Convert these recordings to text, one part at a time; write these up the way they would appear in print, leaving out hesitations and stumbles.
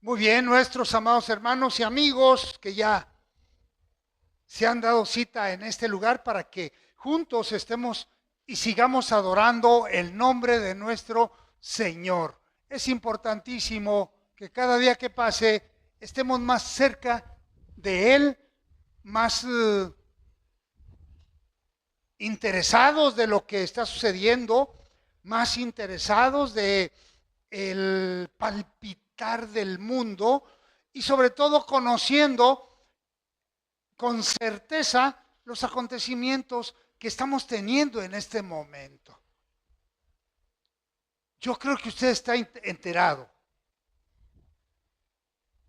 Muy bien, nuestros amados hermanos y amigos que ya se han dado cita en este lugar para que juntos estemos y sigamos adorando el nombre de nuestro Señor. Es importantísimo que cada día que pase estemos más cerca de Él, más interesados de lo que está sucediendo, más interesados de el palpitar del mundo y sobre todo conociendo con certeza los acontecimientos que estamos teniendo en este momento. Yo creo que usted está enterado,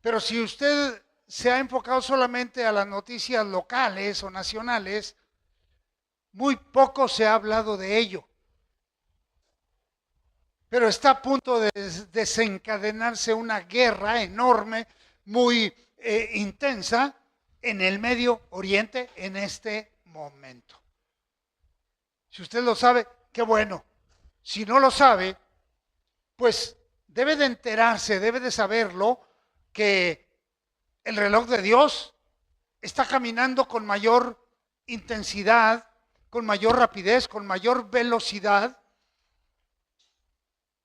pero si usted se ha enfocado solamente a las noticias locales o nacionales, muy poco se ha hablado de ello. Pero está a punto de desencadenarse una guerra enorme, muy intensa, en el Medio Oriente en este momento. Si usted lo sabe, qué bueno. Si no lo sabe, pues debe de enterarse, debe de saberlo, que el reloj de Dios está caminando con mayor intensidad, con mayor rapidez, con mayor velocidad,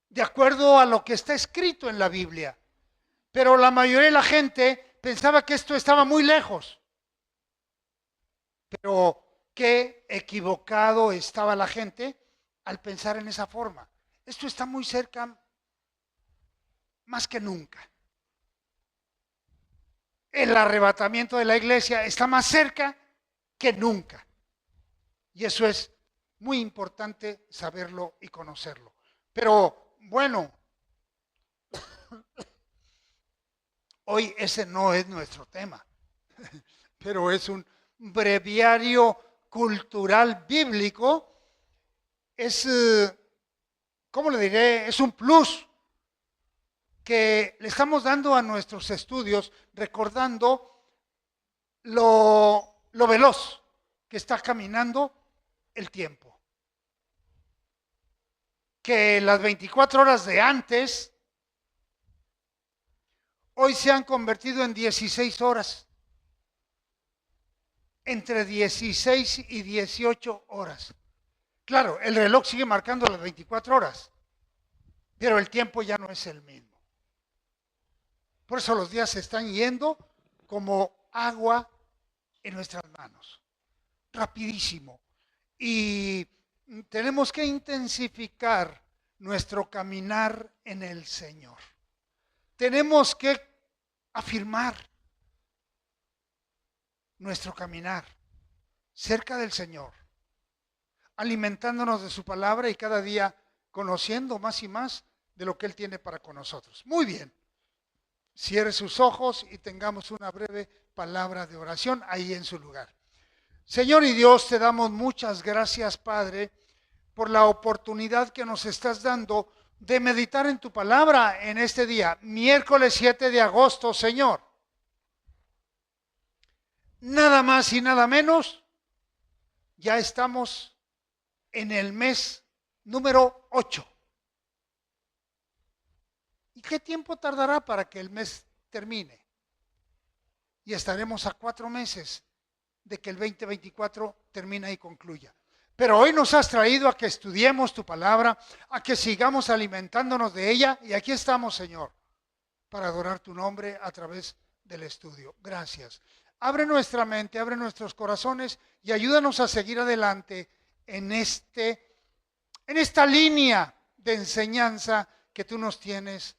de acuerdo a lo que está escrito en la Biblia. Pero la mayoría de la gente pensaba que esto estaba muy lejos. Pero qué equivocado estaba la gente al pensar en esa forma. Esto está muy cerca más que nunca. El arrebatamiento de la iglesia está más cerca que nunca. Y eso es muy importante saberlo y conocerlo. Pero bueno, hoy ese no es nuestro tema, pero es un breviario cultural bíblico. Es, ¿cómo le diré? Es un plus que le estamos dando a nuestros estudios, recordando lo veloz que está caminando el tiempo. Que las 24 horas de antes hoy se han convertido en 16 horas. Entre 16 y 18 horas. Claro, el reloj sigue marcando las 24 horas, pero el tiempo ya no es el mismo. Por eso los días se están yendo como agua en nuestras manos, rapidísimo. Y tenemos que intensificar nuestro caminar en el Señor. Tenemos que afirmar nuestro caminar cerca del Señor, alimentándonos de su palabra y cada día conociendo más y más de lo que Él tiene para con nosotros. Muy bien. Cierre sus ojos y tengamos una breve palabra de oración ahí en su lugar. Señor y Dios, te damos muchas gracias, Padre, por la oportunidad que nos estás dando de meditar en tu palabra en este día, miércoles 7 de agosto, Señor. Nada más y nada menos, ya estamos en el mes número 8. ¿Y qué tiempo tardará para que el mes termine? Y estaremos a 4 meses de que el 2024 termine y concluya. Pero hoy nos has traído a que estudiemos tu palabra, a que sigamos alimentándonos de ella, y aquí estamos, Señor, para adorar tu nombre a través del estudio. Gracias. Abre nuestra mente, abre nuestros corazones y ayúdanos a seguir adelante en esta línea de enseñanza que tú nos tienes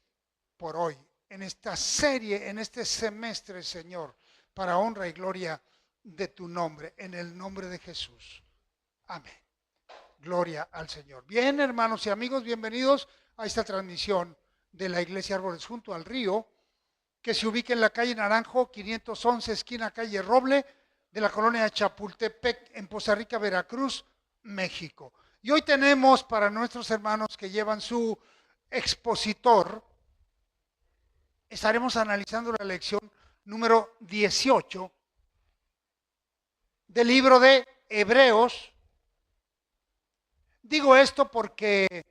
por hoy, en esta serie, en este semestre, Señor, para honra y gloria de tu nombre, en el nombre de Jesús. Amén. Gloria al Señor. Bien, hermanos y amigos, bienvenidos a esta transmisión de la Iglesia Árboles junto al río, que se ubica en la calle Naranjo, 511, esquina calle Roble, de la colonia Chapultepec, en Poza Rica, Veracruz, México. Y hoy tenemos para nuestros hermanos que llevan su expositor, estaremos analizando la lección número 18 del libro de Hebreos. Digo esto porque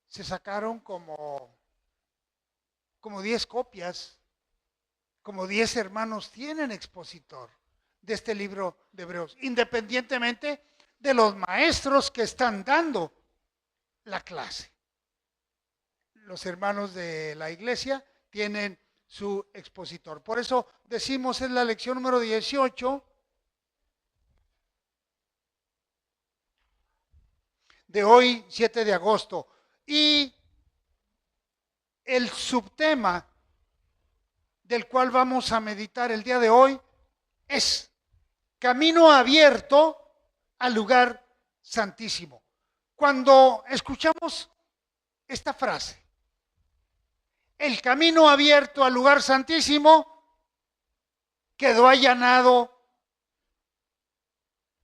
se sacaron como como 10 copias, como 10 hermanos tienen expositor de este libro de Hebreos, independientemente de los maestros que están dando la clase. Los hermanos de la iglesia tienen su expositor. Por eso decimos en la lección número 18 de hoy, 7 de agosto. Y el subtema del cual vamos a meditar el día de hoy es camino abierto al lugar santísimo. Cuando escuchamos esta frase, el camino abierto al lugar santísimo, quedó allanado,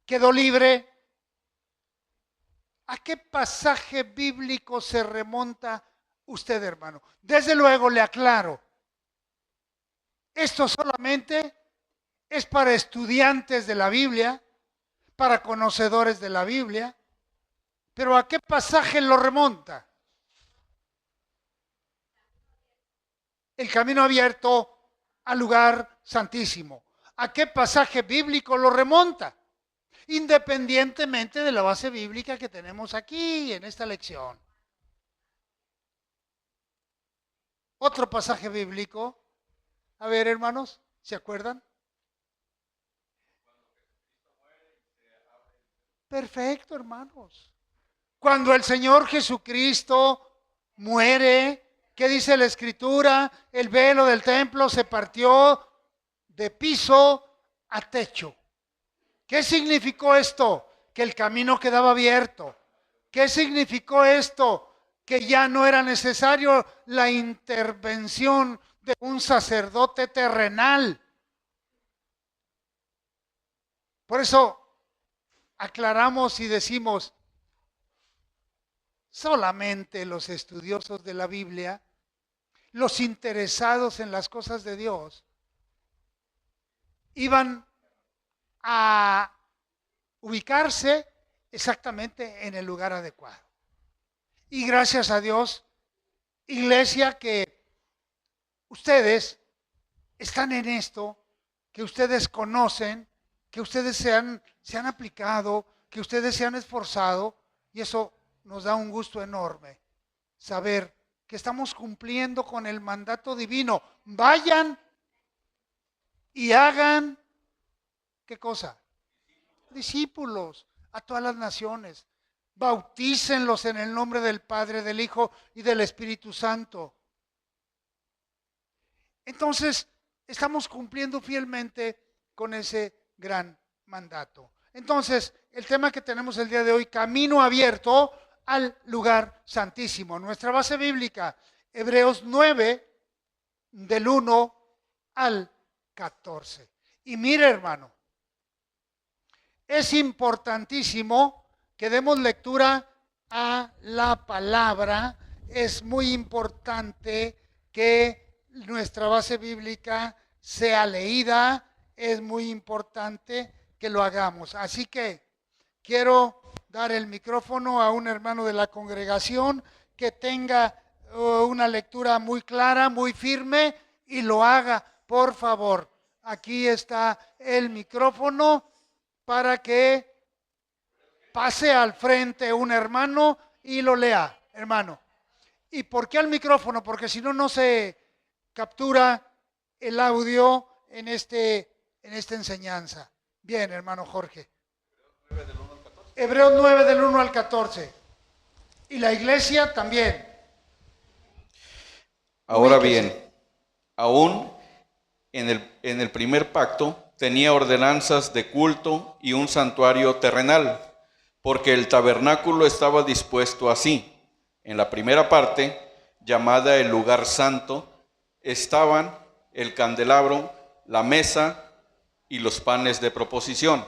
quedó libre. ¿A qué pasaje bíblico se remonta usted, hermano? Desde luego le aclaro, esto solamente es para estudiantes de la Biblia, para conocedores de la Biblia, pero ¿a qué pasaje lo remonta? El camino abierto al lugar santísimo. ¿A qué pasaje bíblico lo remonta? Independientemente de la base bíblica que tenemos aquí en esta lección. Otro pasaje bíblico. A ver, hermanos, ¿se acuerdan? Perfecto, hermanos. Cuando el Señor Jesucristo muere, ¿qué dice la Escritura? El velo del templo se partió de piso a techo. ¿Qué significó esto? Que el camino quedaba abierto. ¿Qué significó esto? Que ya no era necesario la intervención de un sacerdote terrenal. Por eso aclaramos y decimos, solamente los estudiosos de la Biblia, los interesados en las cosas de Dios, iban a ubicarse exactamente en el lugar adecuado. Y gracias a Dios, iglesia, que ustedes están en esto, que ustedes conocen, que ustedes se han aplicado, que ustedes se han esforzado, y eso nos da un gusto enorme, saber que estamos cumpliendo con el mandato divino. Vayan y hagan, ¿qué cosa? Discípulos a todas las naciones. Bautícenlos en el nombre del Padre, del Hijo y del Espíritu Santo. Entonces, estamos cumpliendo fielmente con ese gran mandato. Entonces, el tema que tenemos el día de hoy, camino abierto al lugar santísimo. Nuestra base bíblica, Hebreos 9, del 1 al 14. Y mire, hermano, es importantísimo que demos lectura a la palabra. Es muy importante que nuestra base bíblica sea leída. Es muy importante que lo hagamos. Así que quiero dar el micrófono a un hermano de la congregación que tenga una lectura muy clara, muy firme, y lo haga, por favor. Aquí está el micrófono para que pase al frente un hermano y lo lea, hermano. ¿Y por qué al micrófono? Porque si no, no se captura el audio en esta enseñanza. Bien, hermano Jorge. Hebreos 9 del 1 al 14. Y la iglesia también. Ahora bien, aún en el primer pacto tenía ordenanzas de culto y un santuario terrenal, porque el tabernáculo estaba dispuesto así. En la primera parte, llamada el lugar santo, estaban el candelabro, la mesa y los panes de proposición.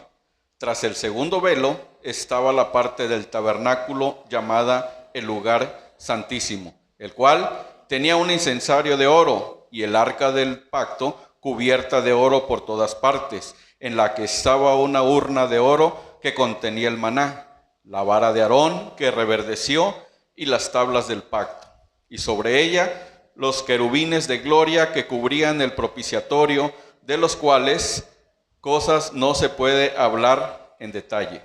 Tras el segundo velo estaba la parte del tabernáculo llamada el lugar santísimo, el cual tenía un incensario de oro y el arca del pacto cubierta de oro por todas partes, en la que estaba una urna de oro que contenía el maná, la vara de Aarón que reverdeció y las tablas del pacto. Y sobre ella los querubines de gloria que cubrían el propiciatorio, de los cuales cosas no se puede hablar en detalle.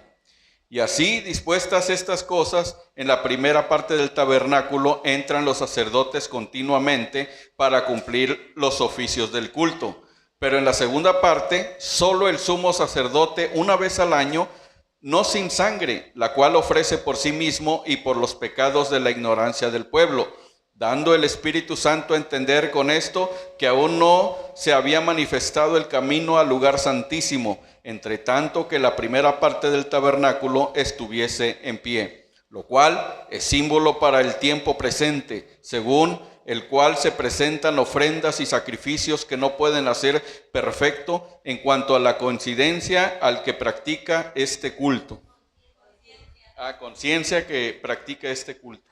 Y así, dispuestas estas cosas, en la primera parte del tabernáculo entran los sacerdotes continuamente para cumplir los oficios del culto. Pero en la segunda parte, solo el sumo sacerdote una vez al año, no sin sangre, la cual ofrece por sí mismo y por los pecados de la ignorancia del pueblo, dando el Espíritu Santo a entender con esto que aún no se había manifestado el camino al lugar santísimo, entre tanto que la primera parte del tabernáculo estuviese en pie, lo cual es símbolo para el tiempo presente, según el cual se presentan ofrendas y sacrificios que no pueden hacer perfecto en cuanto a la coincidencia al que practica este culto. A conciencia que practica este culto.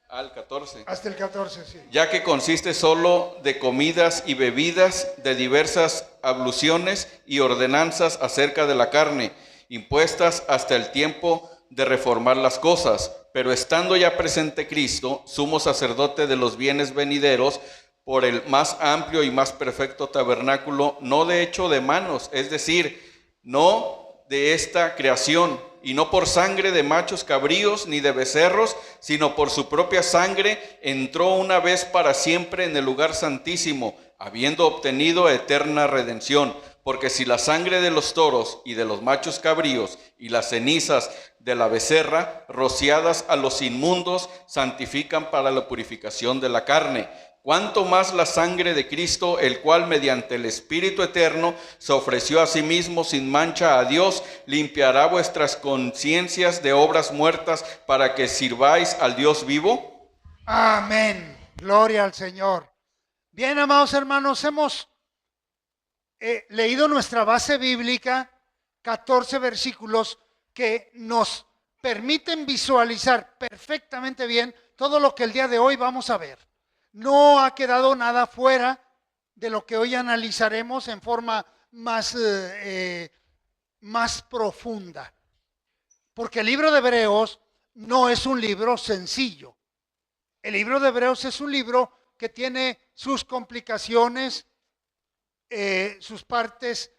Al 14. Hasta el 14, sí. Ya que consiste solo de comidas y bebidas, de diversas abluciones y ordenanzas acerca de la carne, impuestas hasta el tiempo de reformar las cosas. Pero estando ya presente Cristo, sumo sacerdote de los bienes venideros, por el más amplio y más perfecto tabernáculo, no de hecho de manos, es decir, no de esta creación, y no por sangre de machos cabríos ni de becerros, sino por su propia sangre, entró una vez para siempre en el lugar santísimo, habiendo obtenido eterna redención. Porque si la sangre de los toros y de los machos cabríos y las cenizas de la becerra, rociadas a los inmundos, santifican para la purificación de la carne, cuánto más la sangre de Cristo, el cual mediante el Espíritu eterno se ofreció a sí mismo sin mancha a Dios, limpiará vuestras conciencias de obras muertas para que sirváis al Dios vivo. Amén. Gloria al Señor. Bien, amados hermanos, hemos leído nuestra base bíblica, 14 versículos que nos permiten visualizar perfectamente bien todo lo que el día de hoy vamos a ver. No ha quedado nada fuera de lo que hoy analizaremos en forma más profunda. Porque el libro de Hebreos no es un libro sencillo. El libro de Hebreos es un libro que tiene sus complicaciones, sus partes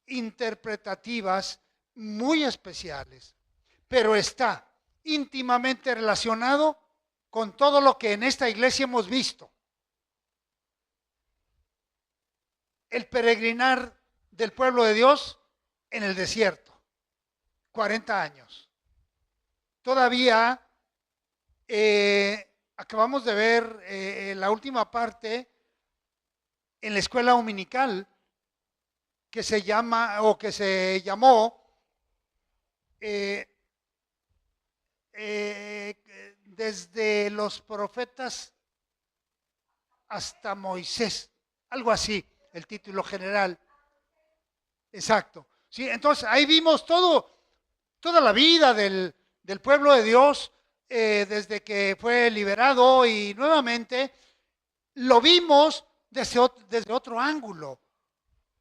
interpretativas muy especiales, pero está íntimamente relacionado con todo lo que en esta iglesia hemos visto. El peregrinar del pueblo de Dios en el desierto, 40 años. Todavía acabamos de ver la última parte en la escuela dominical que se llama o que se llamó desde los profetas hasta Moisés, algo así, el título general. Exacto. Sí, entonces ahí vimos toda la vida del pueblo de Dios desde que fue liberado, y nuevamente lo vimos desde otro ángulo,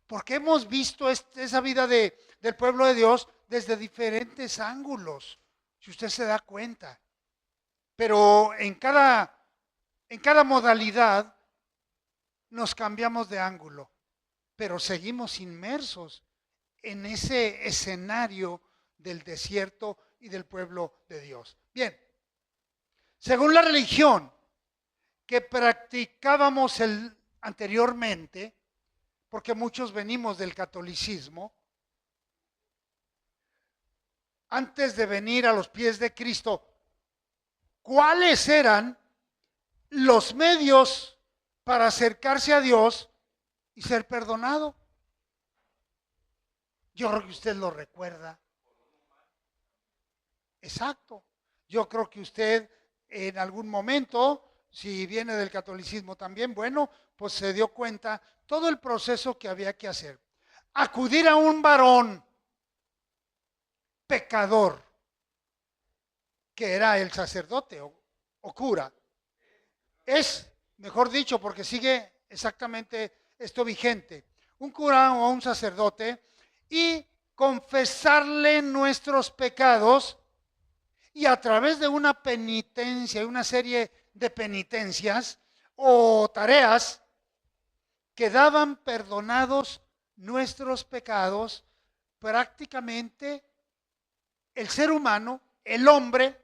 porque hemos visto esa vida del pueblo de Dios desde diferentes ángulos, si usted se da cuenta. Pero en cada modalidad nos cambiamos de ángulo, pero seguimos inmersos en ese escenario del desierto y del pueblo de Dios. Bien, según la religión que practicábamos anteriormente, porque muchos venimos del catolicismo, antes de venir a los pies de Cristo, ¿cuáles eran los medios para acercarse a Dios y ser perdonado? Yo creo que usted lo recuerda. Exacto. Yo creo que usted en algún momento, si viene del catolicismo también, bueno, pues se dio cuenta todo el proceso que había que hacer. Acudir a un varón pecador, que era el sacerdote o cura. Es, mejor dicho, porque sigue exactamente esto vigente, un cura o un sacerdote, y confesarle nuestros pecados, y a través de una penitencia, una serie de penitencias, o tareas, quedaban perdonados nuestros pecados. Prácticamente el ser humano, el hombre,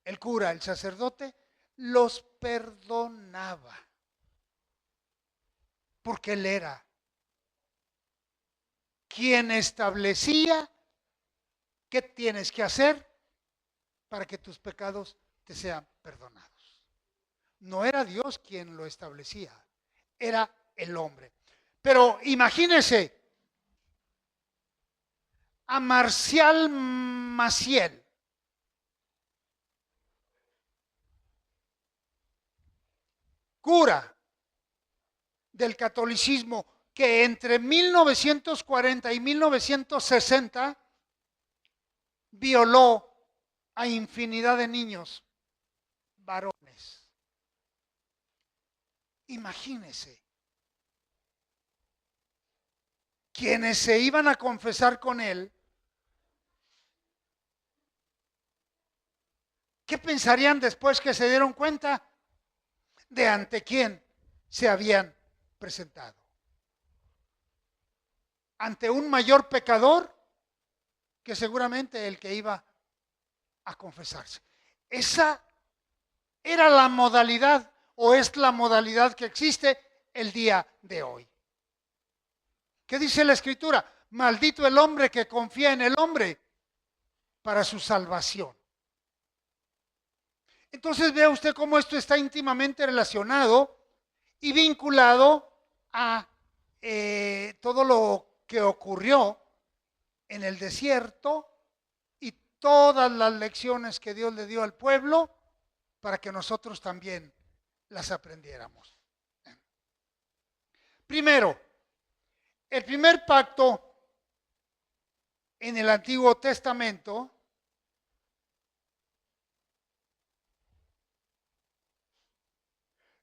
el cura, el sacerdote, los perdonaba. Porque él era quien establecía qué tienes que hacer para que tus pecados te sean perdonados. No era Dios quien lo establecía, era el hombre. Pero imagínense a Marcial Maciel, cura del catolicismo, que entre 1940 y 1960 violó a infinidad de niños varones. Imagínese, quienes se iban a confesar con él, ¿qué pensarían después que se dieron cuenta de ante quién se habían presentado? Ante un mayor pecador que seguramente el que iba a confesarse. Esa era la modalidad o es la modalidad que existe el día de hoy. ¿Qué dice la Escritura? Maldito el hombre que confía en el hombre para su salvación. Entonces vea usted cómo esto está íntimamente relacionado y vinculado a todo lo que ocurrió en el desierto y todas las lecciones que Dios le dio al pueblo para que nosotros también las aprendiéramos. Primero, el primer pacto en el Antiguo Testamento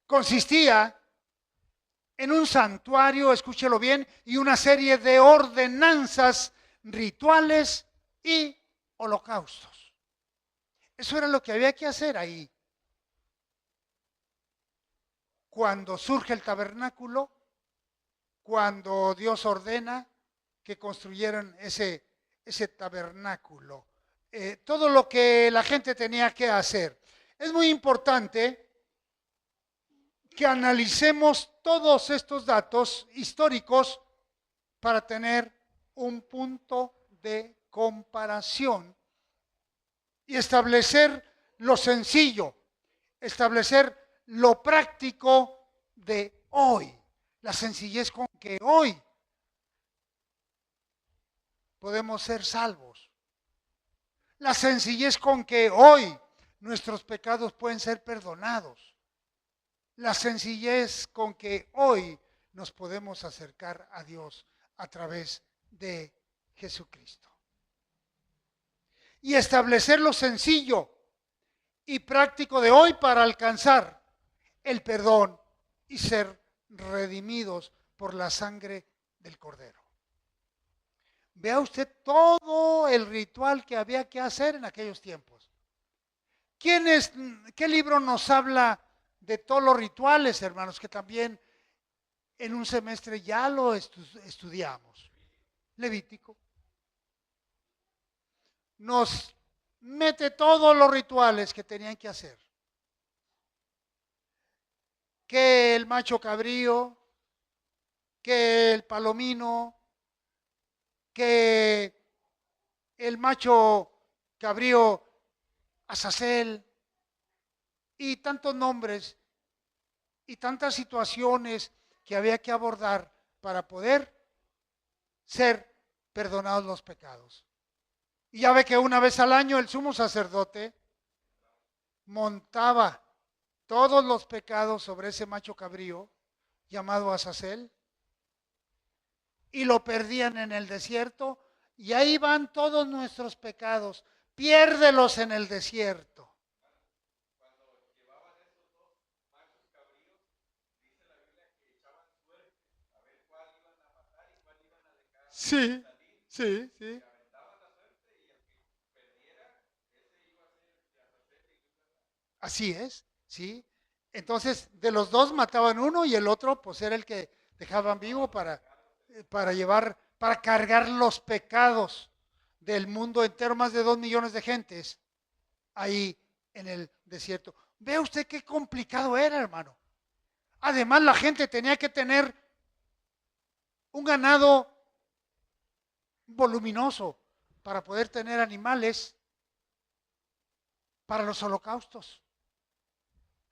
consistía en un santuario, escúchelo bien, y una serie de ordenanzas, rituales y holocaustos. Eso era lo que había que hacer ahí. Cuando surge el tabernáculo, cuando Dios ordena que construyeran ese tabernáculo. Todo lo que la gente tenía que hacer. Es muy importante que analicemos todos estos datos históricos para tener un punto de comparación y establecer lo sencillo, establecer lo práctico de hoy, la sencillez con que hoy podemos ser salvos, la sencillez con que hoy nuestros pecados pueden ser perdonados, la sencillez con que hoy nos podemos acercar a Dios a través de Jesucristo. Y establecer lo sencillo y práctico de hoy para alcanzar el perdón y ser redimidos por la sangre del Cordero. Vea usted todo el ritual que había que hacer en aquellos tiempos. ¿Qué libro nos habla de todos los rituales, hermanos, que también en un semestre ya lo estudiamos? Levítico. Nos mete todos los rituales que tenían que hacer. Que el macho cabrío, que el palomino, que el macho cabrío Azazel, y tantos nombres y tantas situaciones que había que abordar para poder ser perdonados los pecados. Y ya ve que una vez al año el sumo sacerdote montaba todos los pecados sobre ese macho cabrío llamado Azazel y lo perdían en el desierto y ahí van todos nuestros pecados, piérdelos en el desierto. Sí, sí, sí. Así es, ¿sí? Entonces, de los dos mataban uno y el otro, pues era el que dejaban vivo para cargar los pecados del mundo entero, más de 2 millones de gentes ahí en el desierto. Vea usted qué complicado era, hermano. Además, la gente tenía que tener un ganado voluminoso para poder tener animales para los holocaustos.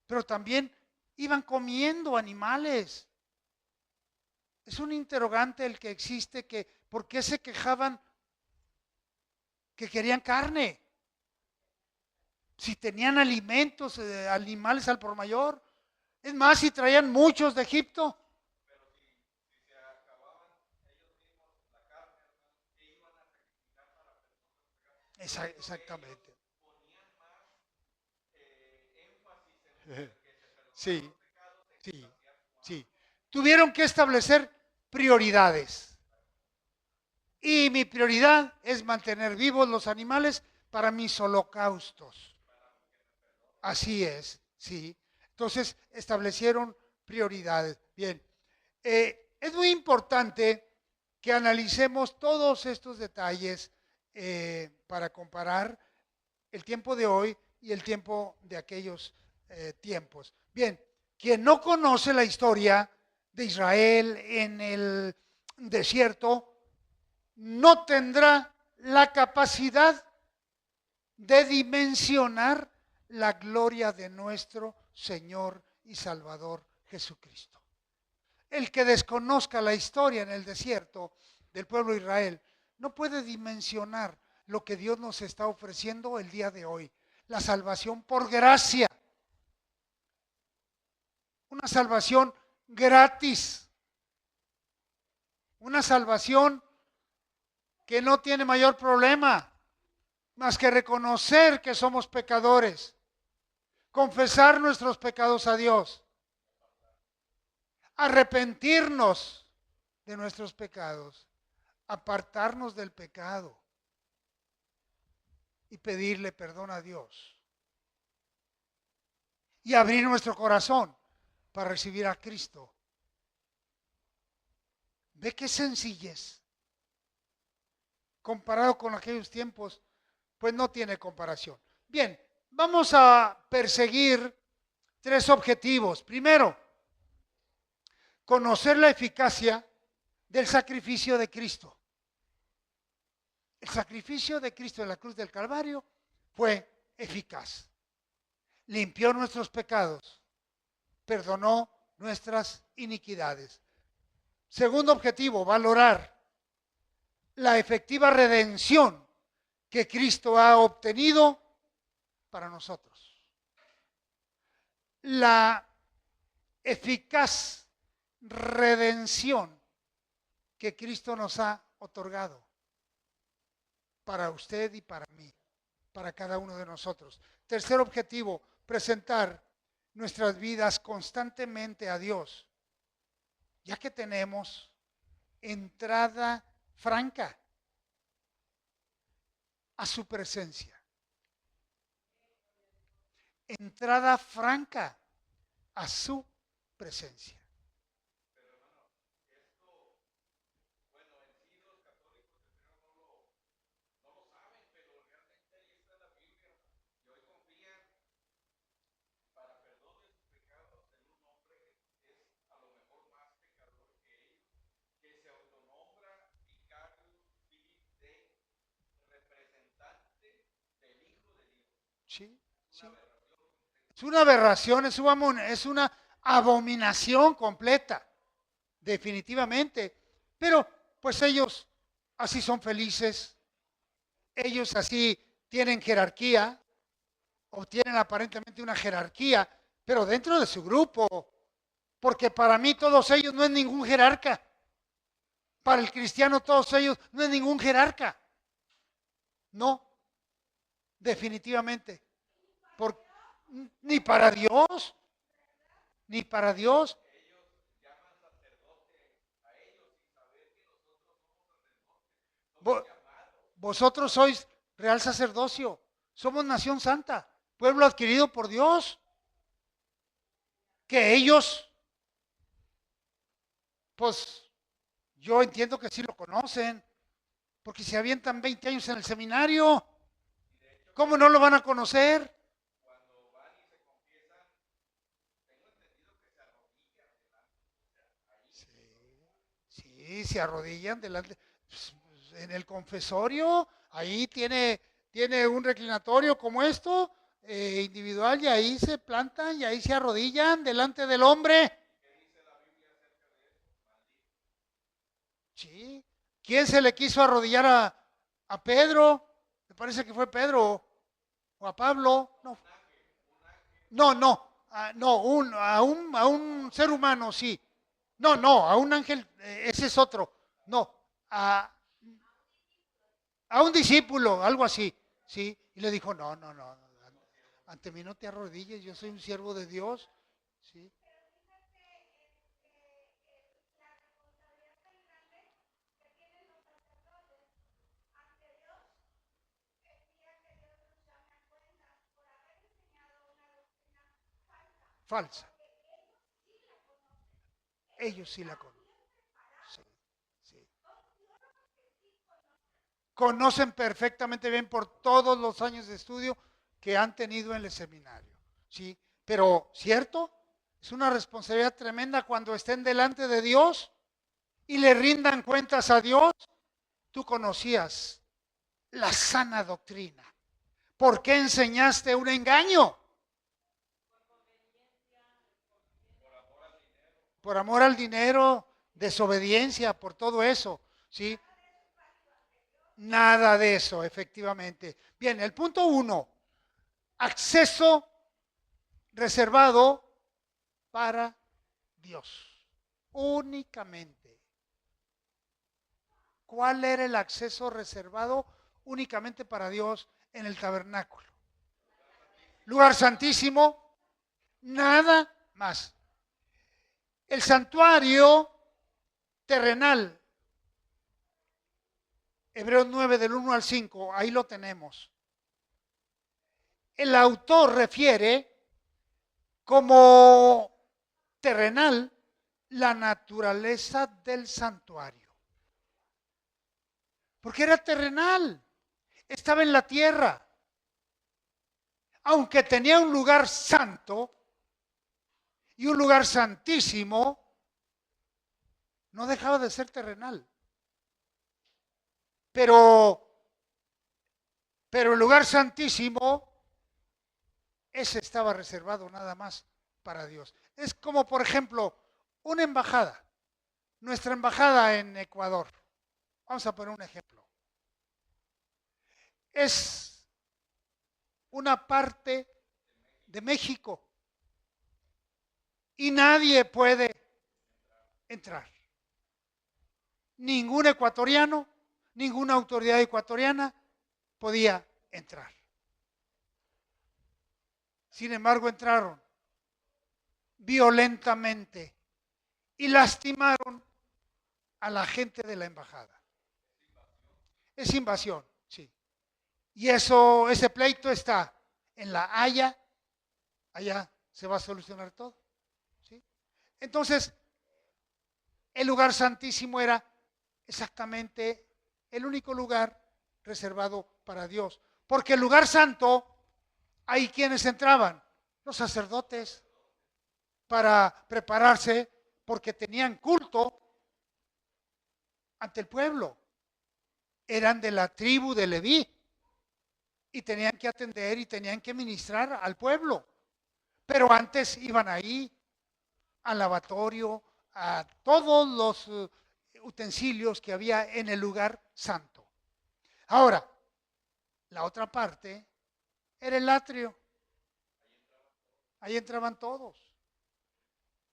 Pero también iban comiendo animales. Es un interrogante el que existe, que ¿por qué se quejaban que querían carne? Si tenían alimentos, animales al por mayor. Es más, si traían muchos de Egipto. Exactamente. Sí, sí, sí. Tuvieron que establecer prioridades. Y mi prioridad es mantener vivos los animales para mis holocaustos. Así es, sí. Entonces establecieron prioridades. Bien, es muy importante que analicemos todos estos detalles para comparar el tiempo de hoy y el tiempo de aquellos tiempos. Bien, quien no conoce la historia de Israel en el desierto no tendrá la capacidad de dimensionar la gloria de nuestro Señor y Salvador Jesucristo. El que desconozca la historia en el desierto del pueblo de Israel no puede dimensionar lo que Dios nos está ofreciendo el día de hoy. La salvación por gracia. Una salvación gratis. Una salvación que no tiene mayor problema más que reconocer que somos pecadores, confesar nuestros pecados a Dios, arrepentirnos de nuestros pecados, apartarnos del pecado y pedirle perdón a Dios y abrir nuestro corazón para recibir a Cristo. ¿Ve qué sencillez? Comparado con aquellos tiempos, pues no tiene comparación. Bien, vamos a perseguir 3 objetivos. Primero, conocer la eficacia del sacrificio de Cristo. El sacrificio de Cristo en la cruz del Calvario fue eficaz. Limpió nuestros pecados, perdonó nuestras iniquidades. Segundo objetivo, valorar la efectiva redención que Cristo ha obtenido para nosotros. La eficaz redención que Cristo nos ha otorgado para usted y para mí, para cada uno de nosotros. Tercer objetivo, presentar nuestras vidas constantemente a Dios, ya que tenemos entrada franca a su presencia. Entrada franca a su presencia. Sí, sí. Es una aberración, es una abominación completa, definitivamente. Pero pues ellos así son felices, ellos así tienen jerarquía, o tienen aparentemente una jerarquía, pero dentro de su grupo, porque para mí todos ellos no es ningún jerarca. Para el cristiano todos ellos no es ningún jerarca. No, definitivamente. Por, ni para Dios, ni para Dios. Vosotros sois real sacerdocio, somos nación santa, pueblo adquirido por Dios. que ellos, pues yo entiendo que sí lo conocen, porque se avientan 20 años en el seminario, ¿cómo no lo van a conocer? Sí, se arrodillan delante, pues, en el confesorio, ahí tiene un reclinatorio como esto, individual, y ahí se plantan y ahí se arrodillan delante del hombre. Sí. ¿Quién se le quiso arrodillar a Pedro? Me parece que fue Pedro o a Pablo. No, no, no, no, a un ser humano, sí. No, no, a un ángel, ese es otro. No, a, a un discípulo, algo así, sí. Y le dijo, no, no, no, ante mí no te arrodilles, yo soy un siervo de Dios, sí. Falsa. Ellos sí la conocen. Sí, sí. Conocen perfectamente bien por todos los años de estudio que han tenido en el seminario. ¿Sí? Pero, ¿cierto? Es una responsabilidad tremenda cuando estén delante de Dios y le rindan cuentas a Dios. Tú conocías la sana doctrina. ¿Por qué enseñaste un engaño? Por amor al dinero, desobediencia, por todo eso. ¿Sí? Nada de eso, efectivamente. Bien, el punto 1, acceso reservado para Dios, únicamente. ¿Cuál era el acceso reservado únicamente para Dios en el tabernáculo? Lugar santísimo, nada más. El santuario terrenal, Hebreos 9 del 1 al 5, ahí lo tenemos. El autor refiere como terrenal la naturaleza del santuario. Porque era terrenal, estaba en la tierra. Aunque tenía un lugar santo y un lugar santísimo, no dejaba de ser terrenal. Pero el lugar santísimo, ese estaba reservado nada más para Dios. Es como, por ejemplo, una embajada. Nuestra embajada en Ecuador. Vamos a poner un ejemplo. Es una parte de México y nadie puede entrar. Ningún ecuatoriano, ninguna autoridad ecuatoriana podía entrar. Sin embargo, entraron violentamente y lastimaron a la gente de la embajada. Es invasión, sí. Y ese pleito está en La Haya, allá se va a solucionar todo. ¿Sí? Entonces, el lugar santísimo era exactamente el único lugar reservado para Dios. Porque el lugar santo, ahí quienes entraban, los sacerdotes, para prepararse, porque tenían culto ante el pueblo. Eran de la tribu de Leví y tenían que atender y tenían que ministrar al pueblo. Pero antes iban ahí al lavatorio, a todos los utensilios que había en el lugar santo. Ahora, la otra parte era el atrio. Ahí entraban todos.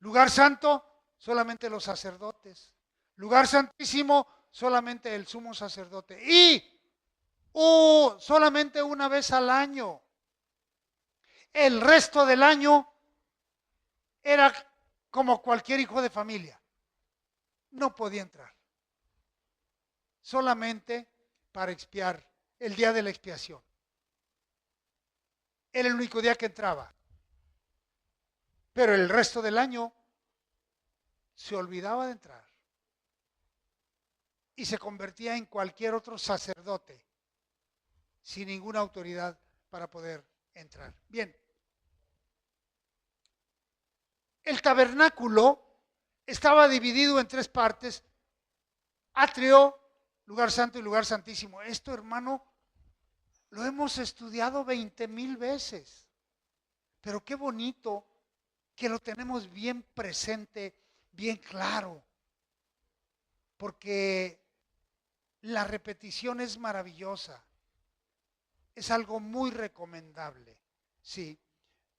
Lugar santo, solamente los sacerdotes. Lugar santísimo, solamente el sumo sacerdote. Y solamente una vez al año. El resto del año era como cualquier hijo de familia. No podía entrar. Solamente para expiar, el día de la expiación. Era el único día que entraba. pero el resto del año se olvidaba de entrar y se convertía en cualquier otro sacerdote sin ninguna autoridad para poder entrar. Bien, el tabernáculo estaba dividido en tres partes: atrio, lugar santo y lugar santísimo. Esto, hermano, lo hemos estudiado 20,000 veces, pero qué bonito que lo tenemos bien presente, bien claro, porque la repetición es maravillosa, es algo muy recomendable, sí.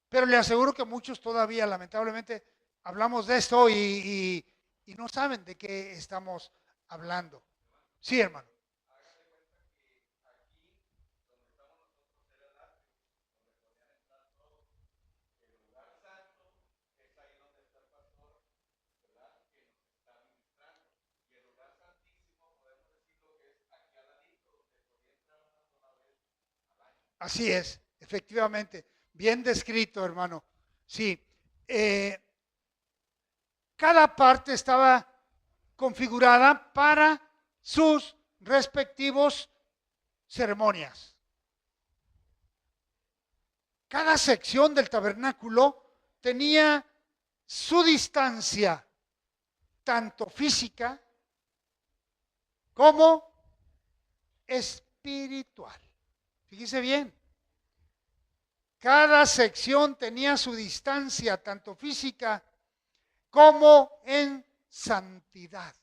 Pero le aseguro que muchos todavía, lamentablemente, hablamos de esto y no saben de qué estamos hablando. Sí, hermano. Así es, efectivamente. Bien descrito, hermano. Sí. Cada parte estaba configurada para sus respectivos ceremonias. Cada sección del tabernáculo tenía su distancia, tanto física como espiritual. Fíjese bien, cada sección tenía su distancia, tanto física como en santidad.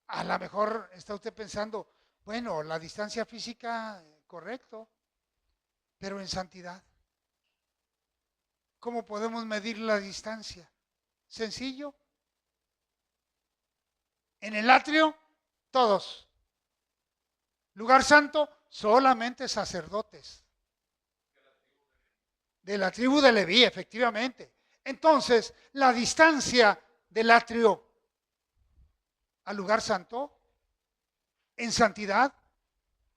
A lo mejor está usted pensando, bueno, la distancia física, correcto, pero en santidad. ¿Cómo podemos medir la distancia? Sencillo. En el atrio, todos. Lugar santo, solamente sacerdotes. De la tribu de Leví, efectivamente. Entonces, la distancia del atrio al lugar santo, en santidad,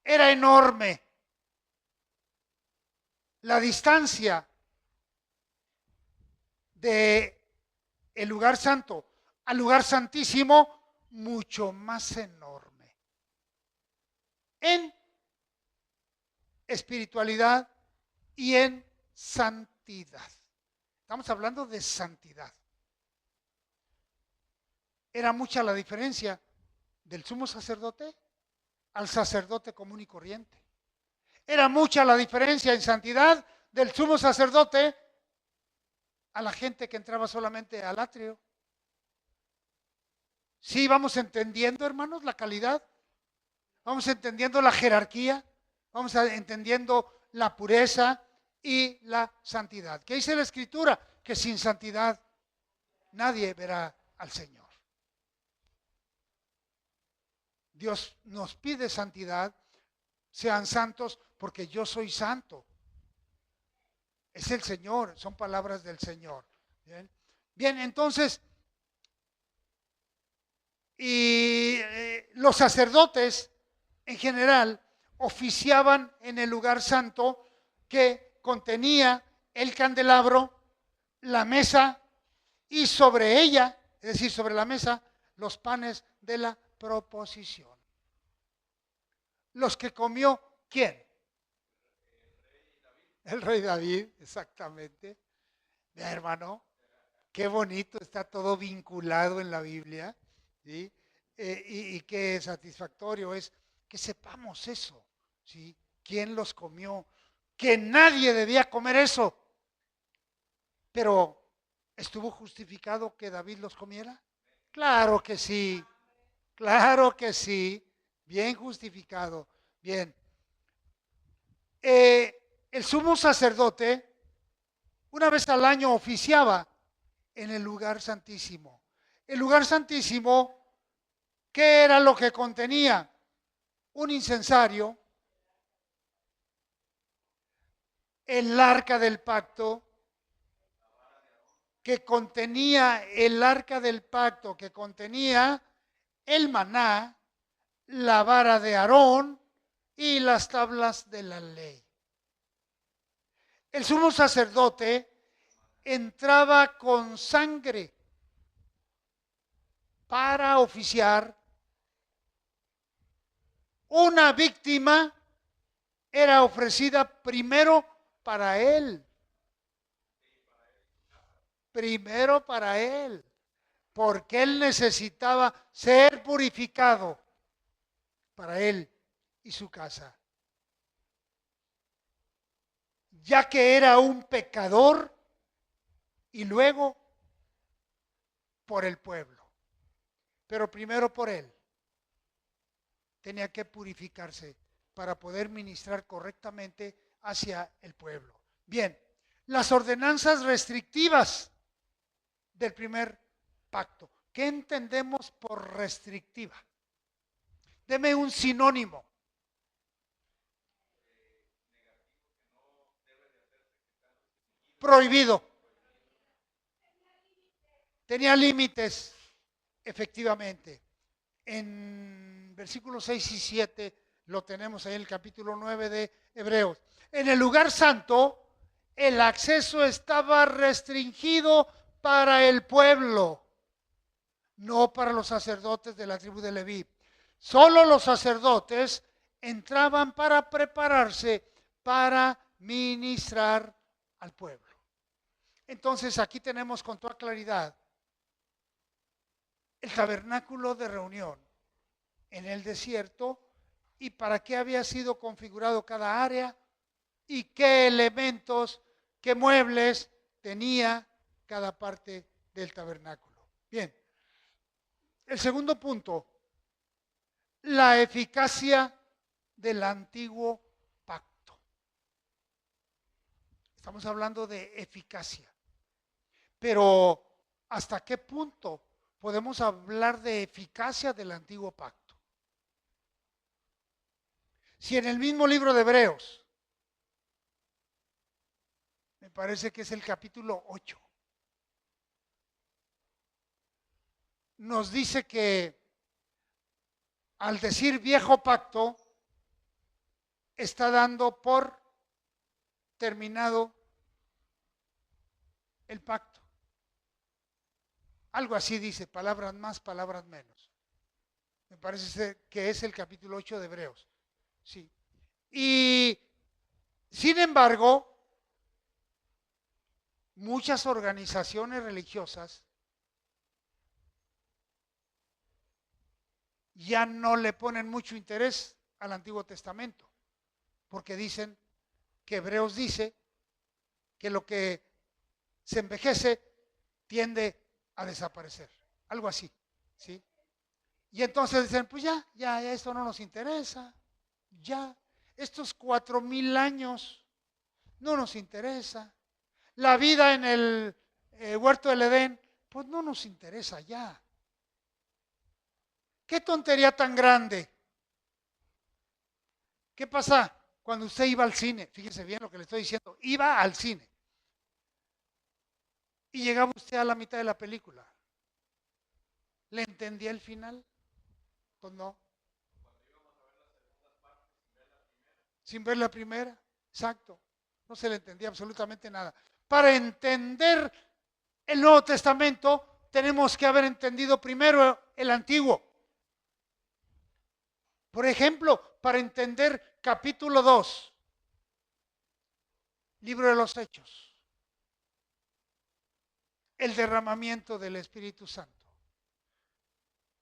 era enorme. La distancia de el lugar santo al lugar santísimo, mucho más enorme. En espiritualidad y en santidad. Estamos hablando de santidad. Era mucha la diferencia del sumo sacerdote al sacerdote común y corriente. Era mucha la diferencia en santidad del sumo sacerdote a la gente que entraba solamente al atrio. Sí, vamos entendiendo, hermanos, la calidad. Vamos entendiendo la jerarquía. Vamos entendiendo la pureza y la santidad. ¿Qué dice la Escritura? Que sin santidad nadie verá al Señor. Dios nos pide santidad, sean santos porque yo soy santo. Es el Señor, son palabras del Señor. Bien, bien, entonces, los sacerdotes en general oficiaban en el lugar santo que contenía el candelabro, la mesa y sobre ella, es decir, sobre la mesa, los panes de la proposición. Los que comió, ¿quién? El rey David, exactamente. Ya, hermano, qué bonito, está todo vinculado en la Biblia, ¿sí? Y qué satisfactorio es que sepamos eso, ¿sí? ¿Quién los comió? Que nadie debía comer eso. Pero, ¿estuvo justificado que David los comiera? Claro que sí, claro que sí, bien justificado, bien. El sumo sacerdote, una vez al año, oficiaba en el lugar santísimo. El lugar santísimo, ¿qué era lo que contenía? Un incensario, el arca del pacto, que contenía el arca del pacto, que contenía el maná, la vara de Aarón y las tablas de la ley. El sumo sacerdote entraba con sangre para oficiar. Una víctima era ofrecida primero para él. Primero para él. Porque él necesitaba ser purificado para él y su casa. Ya que era un pecador y luego por el pueblo. Pero primero por él. Tenía que purificarse para poder ministrar correctamente hacia el pueblo. Bien, las ordenanzas restrictivas del primer pacto. ¿Qué entendemos por restrictiva? Deme un sinónimo. Prohibido. Tenía límites, efectivamente. En versículos 6 y 7 lo tenemos ahí en el capítulo 9 de Hebreos. En el lugar santo, el acceso estaba restringido para el pueblo, no para los sacerdotes de la tribu de Leví. Solo los sacerdotes entraban para prepararse para ministrar al pueblo. Entonces aquí tenemos con toda claridad el tabernáculo de reunión en el desierto y para qué había sido configurado cada área y qué elementos, qué muebles tenía cada parte del tabernáculo. Bien, el segundo punto, la eficacia del antiguo pacto. Estamos hablando de eficacia, pero ¿hasta qué punto podemos hablar de eficacia del antiguo pacto? Si en el mismo libro de Hebreos, me parece que es el capítulo 8, nos dice que al decir viejo pacto, está dando por terminado el pacto. Algo así dice, palabras más, palabras menos. Me parece que es el capítulo 8 de Hebreos. Sí. Y sin embargo, muchas organizaciones religiosas ya no le ponen mucho interés al Antiguo Testamento, porque dicen que Hebreos dice que lo que se envejece tiende a desaparecer, algo así, ¿sí? Y entonces dicen, pues ya esto no nos interesa, ya, estos 4,000 años no nos interesa, la vida en el huerto del Edén, pues no nos interesa ya. ¿Qué tontería tan grande? ¿Qué pasa cuando usted iba al cine? Fíjese bien lo que le estoy diciendo, iba al cine y llegaba usted a la mitad de la película. ¿Le entendía el final? Pues no. Sin ver la primera, exacto. No se le entendía absolutamente nada. Para entender el Nuevo Testamento, tenemos que haber entendido primero el Antiguo. Por ejemplo, para entender capítulo 2, libro de los Hechos, el derramamiento del Espíritu Santo,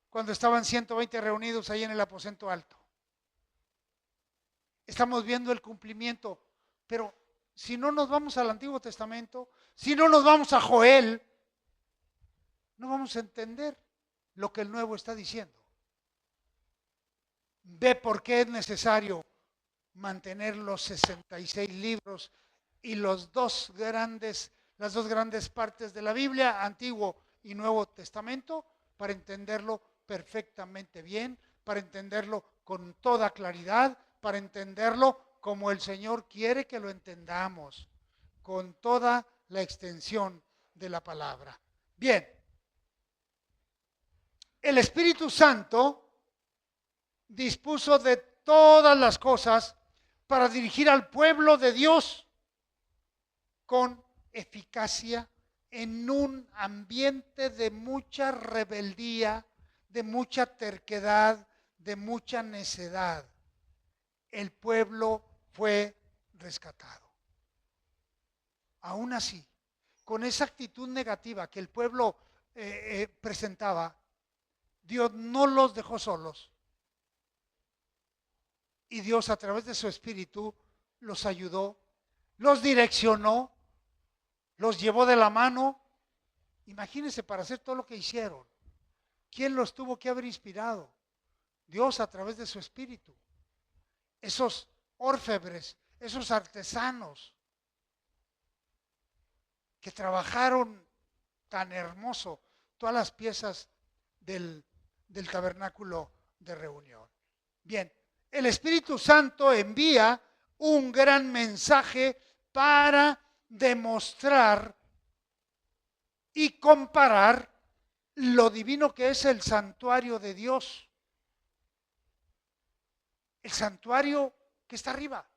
cuando estaban 120 reunidos ahí en el aposento alto. Estamos viendo el cumplimiento, pero si no nos vamos al Antiguo Testamento, si no nos vamos a Joel, no vamos a entender lo que el Nuevo está diciendo. Ve por qué es necesario mantener los 66 libros y las dos grandes partes de la Biblia, Antiguo y Nuevo Testamento, para entenderlo perfectamente bien, para entenderlo con toda claridad, para entenderlo como el Señor quiere que lo entendamos, con toda la extensión de la palabra. Bien, el Espíritu Santo dispuso de todas las cosas para dirigir al pueblo de Dios con eficacia en un ambiente de mucha rebeldía, de mucha terquedad, de mucha necedad. El pueblo fue rescatado. Aún así, con esa actitud negativa que el pueblo presentaba, Dios no los dejó solos. Y Dios, a través de su Espíritu, los ayudó, los direccionó, los llevó de la mano. Imagínense, para hacer todo lo que hicieron, ¿quién los tuvo que haber inspirado? Dios, a través de su Espíritu. Esos orfebres, esos artesanos que trabajaron tan hermoso todas las piezas del tabernáculo de reunión. Bien, el Espíritu Santo envía un gran mensaje para demostrar y comparar lo divino que es el santuario de Dios. El santuario que está arriba.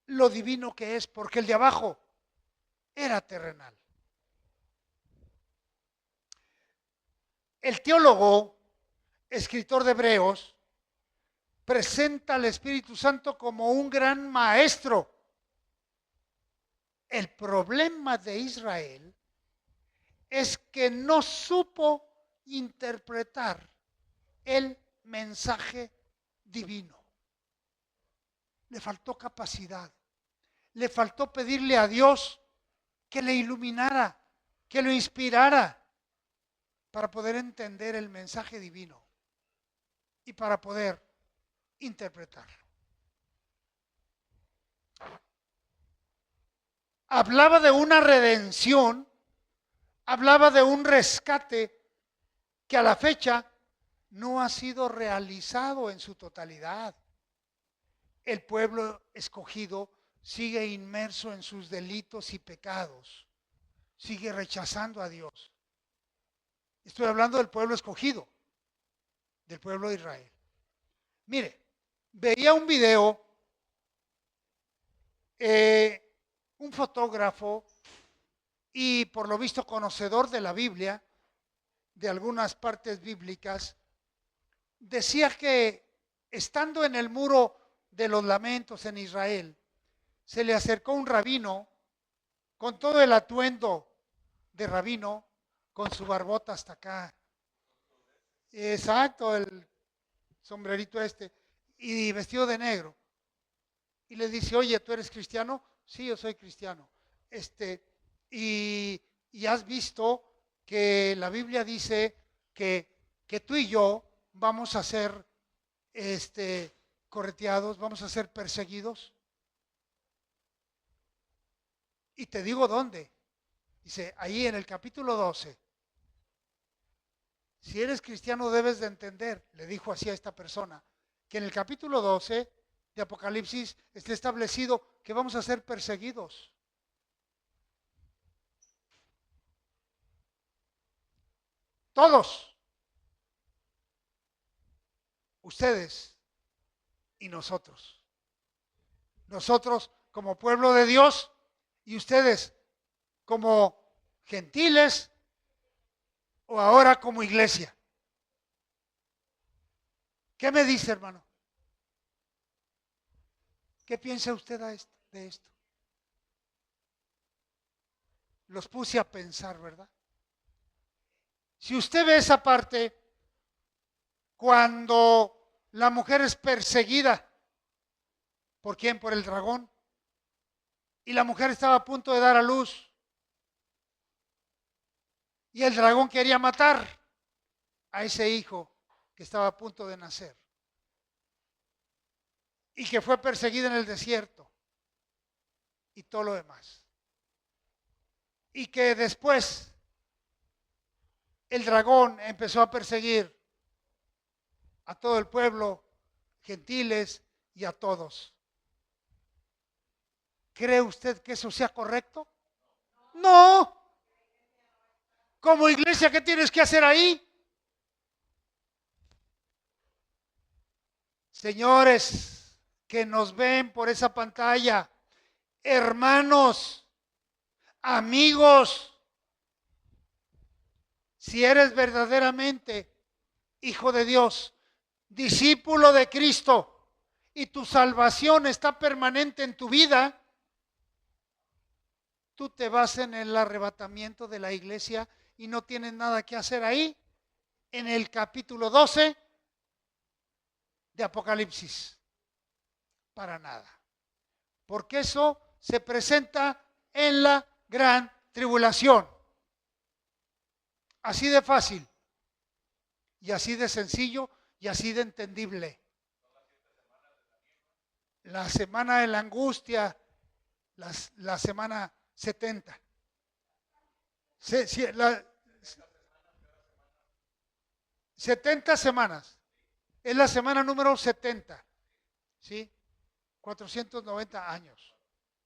Lo divino que es, porque el de abajo era terrenal. El teólogo, escritor de Hebreos, presenta al Espíritu Santo como un gran maestro. El problema de Israel es que no supo interpretar el mensaje divino. Le faltó capacidad. Le faltó pedirle a Dios que le iluminara, que lo inspirara para poder entender el mensaje divino y para poder interpretarlo. Hablaba de una redención, hablaba de un rescate que a la fecha no ha sido realizado en su totalidad. El pueblo escogido sigue inmerso en sus delitos y pecados, sigue rechazando a Dios. Estoy hablando del pueblo escogido, del pueblo de Israel. Mire, veía un video, un fotógrafo y por lo visto conocedor de la Biblia, de algunas partes bíblicas, decía que estando en el muro de los lamentos en Israel, se le acercó un rabino con todo el atuendo de rabino, con su barbota hasta acá. Exacto, el sombrerito y vestido de negro. Y le dice, oye, ¿tú eres cristiano? Sí, yo soy cristiano. Y has visto que la Biblia dice que tú y yo vamos a ser correteados, vamos a ser perseguidos. Y te digo dónde. Dice, ahí en el capítulo 12. Si eres cristiano debes de entender, le dijo así a esta persona, que en el capítulo 12 de Apocalipsis está establecido que vamos a ser perseguidos. Todos. Ustedes y nosotros. Nosotros como pueblo de Dios y ustedes como gentiles o ahora como iglesia. ¿Qué me dice, hermano? ¿Qué piensa usted de esto? Los puse a pensar, ¿verdad? Si usted ve esa parte, cuando la mujer es perseguida, ¿por quién? Por el dragón. Y la mujer estaba a punto de dar a luz. Y el dragón quería matar a ese hijo que estaba a punto de nacer. Y que fue perseguido en el desierto. Y todo lo demás. Y que después el dragón empezó a perseguir a todo el pueblo, gentiles y a todos. ¿Cree usted que eso sea correcto? No. Como iglesia, ¿qué tienes que hacer ahí? Señores que nos ven por esa pantalla, hermanos, amigos. Si eres verdaderamente hijo de Dios, discípulo de Cristo, y tu salvación está permanente en tu vida, tú te vas en el arrebatamiento de la iglesia y no tienes nada que hacer ahí, en el capítulo 12 de Apocalipsis. Para nada. Porque eso se presenta en la gran tribulación. Así de fácil, y así de sencillo, y así de entendible. La semana de la angustia, la semana 70. 70 semanas. Es la semana número 70. ¿Sí? 490 años.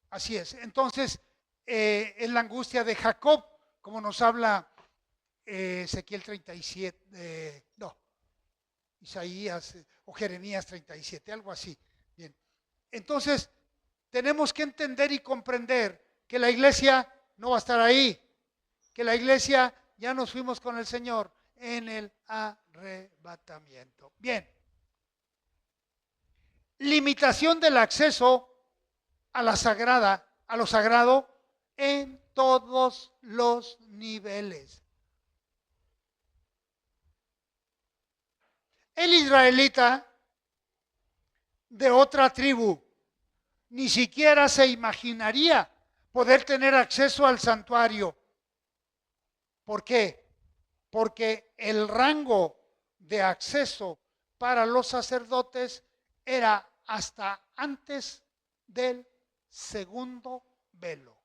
Así es. Entonces, es la angustia de Jacob, como nos habla Ezequiel 37, Isaías o Jeremías 37, algo así. Bien. Entonces, tenemos que entender y comprender que la iglesia no va a estar ahí, que la iglesia ya nos fuimos con el Señor en el arrebatamiento. Bien. Limitación del acceso a la sagrada, a lo sagrado en todos los niveles. El israelita de otra tribu ni siquiera se imaginaría poder tener acceso al santuario. ¿Por qué? Porque el rango de acceso para los sacerdotes era hasta antes del segundo velo.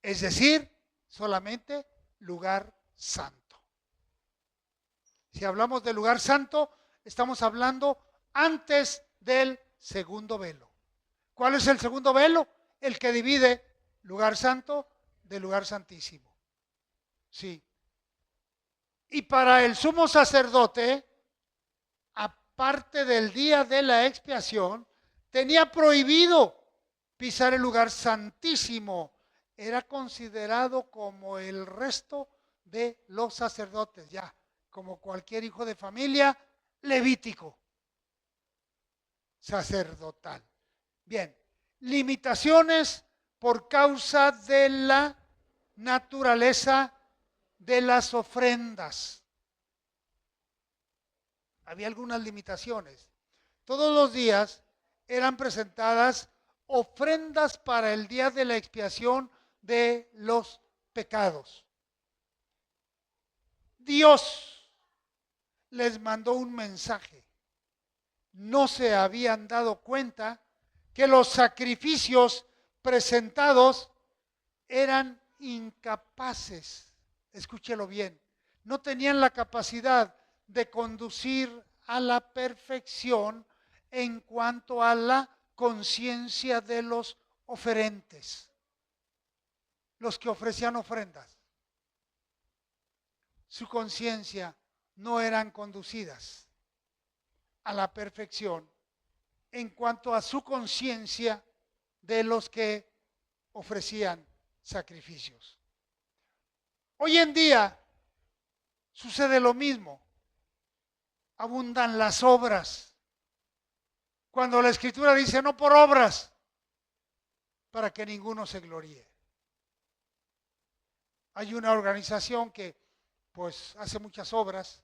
Es decir, solamente lugar santo. Si hablamos de lugar santo, estamos hablando antes del segundo velo. ¿Cuál es el segundo velo? El que divide lugar santo del lugar santísimo. Sí. Y para el sumo sacerdote, aparte del día de la expiación, tenía prohibido pisar el lugar santísimo. Era considerado como el resto de los sacerdotes, ya, como cualquier hijo de familia, levítico, sacerdotal. Bien, limitaciones por causa de la naturaleza de las ofrendas. Había algunas limitaciones. Todos los días eran presentadas ofrendas para el día de la expiación de los pecados. Dios les mandó un mensaje. No se habían dado cuenta que los sacrificios presentados eran incapaces, escúchelo bien, no tenían la capacidad de conducir a la perfección en cuanto a la conciencia de los oferentes, los que ofrecían ofrendas. Su conciencia no eran conducidas a la perfección en cuanto a su conciencia de los que ofrecían sacrificios. Hoy en día sucede lo mismo. Abundan las obras. Cuando la Escritura dice no por obras, para que ninguno se gloríe. Hay una organización que pues hace muchas obras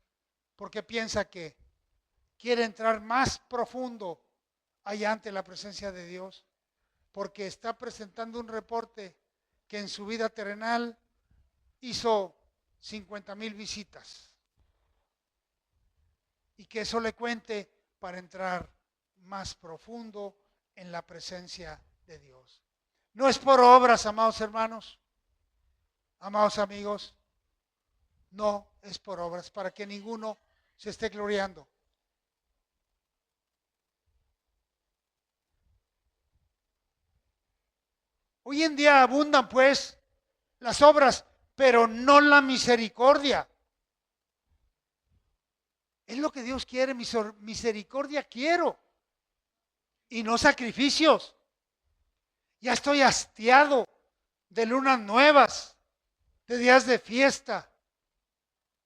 porque piensa que quiere entrar más profundo allá ante la presencia de Dios, porque está presentando un reporte que en su vida terrenal hizo 50,000 visitas y que eso le cuente para entrar más profundo en la presencia de Dios. No es por obras, amados hermanos, amados amigos, no es por obras, para que ninguno se esté gloriando. Hoy en día abundan pues las obras, pero no la misericordia. Es lo que Dios quiere, misericordia quiero, y no sacrificios. Ya estoy hastiado de lunas nuevas, de días de fiesta,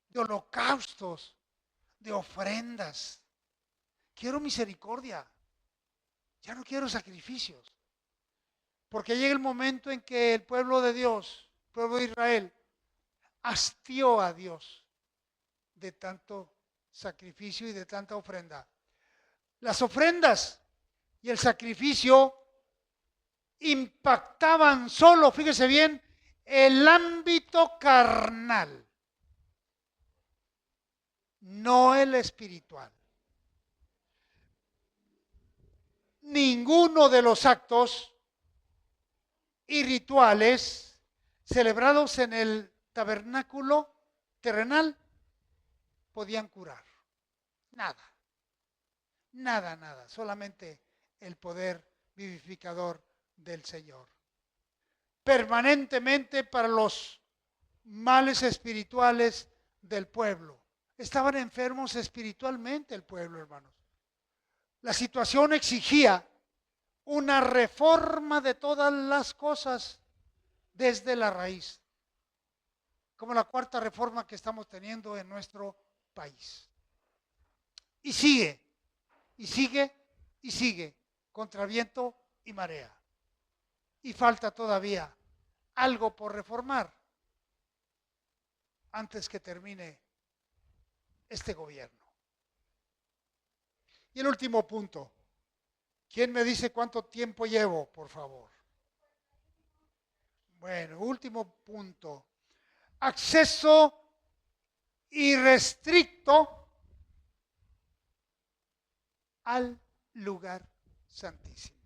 de holocaustos, de ofrendas. Quiero misericordia. Ya no quiero sacrificios. Porque llega el momento en que el pueblo de Dios, el pueblo de Israel, hastió a Dios de tanto sacrificio y de tanta ofrenda. Las ofrendas y el sacrificio impactaban solo, fíjese bien, el ámbito carnal, no el espiritual. Ninguno de los actos y rituales celebrados en el tabernáculo terrenal podían curar. Nada, nada, nada, solamente el poder vivificador del Señor. Permanentemente para los males espirituales del pueblo. Estaban enfermos espiritualmente el pueblo, hermanos. La situación exigía una reforma de todas las cosas desde la raíz, como la cuarta reforma que estamos teniendo en nuestro país. Y sigue, y sigue, y sigue, contra viento y marea. Y falta todavía algo por reformar antes que termine este gobierno. Y el último punto. ¿Quién me dice cuánto tiempo llevo, por favor? Bueno, último punto. Acceso irrestricto al lugar santísimo.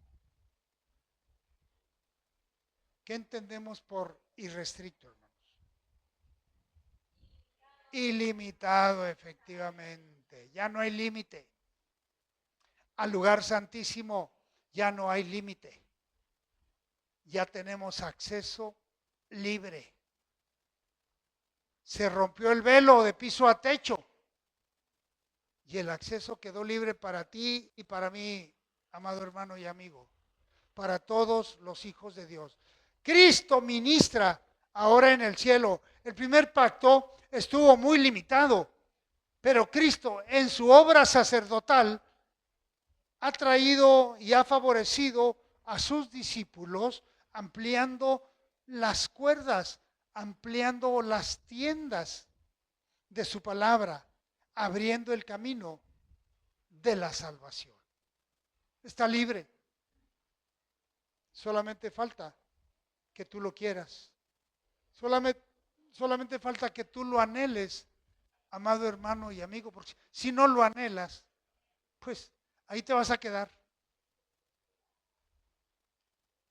¿Qué entendemos por irrestricto, hermanos? Ilimitado, efectivamente. Ya no hay límite. Al lugar santísimo ya no hay límite. Ya tenemos acceso libre. Se rompió el velo de piso a techo y el acceso quedó libre para ti y para mí, amado hermano y amigo, para todos los hijos de Dios. Cristo ministra ahora en el cielo. El primer pacto estuvo muy limitado, pero Cristo en su obra sacerdotal ha traído y ha favorecido a sus discípulos ampliando las cuerdas, ampliando las tiendas de su palabra, abriendo el camino de la salvación. Está libre. Solamente falta que tú lo quieras. Solamente falta que tú lo anheles, amado hermano y amigo, porque si no lo anhelas, pues ahí te vas a quedar.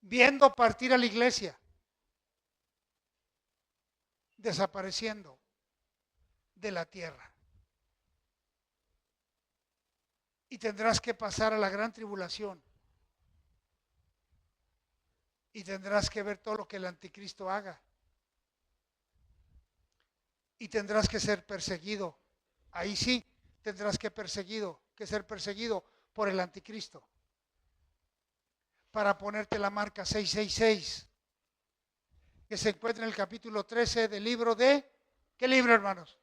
Viendo partir a la iglesia, desapareciendo de la tierra. Y tendrás que pasar a la gran tribulación. Y tendrás que ver todo lo que el anticristo haga. Y tendrás que ser perseguido. Ahí sí, tendrás que ser perseguido por el anticristo. Para ponerte la marca 666, que se encuentra en el capítulo 13 del libro de, ¿qué libro, hermanos?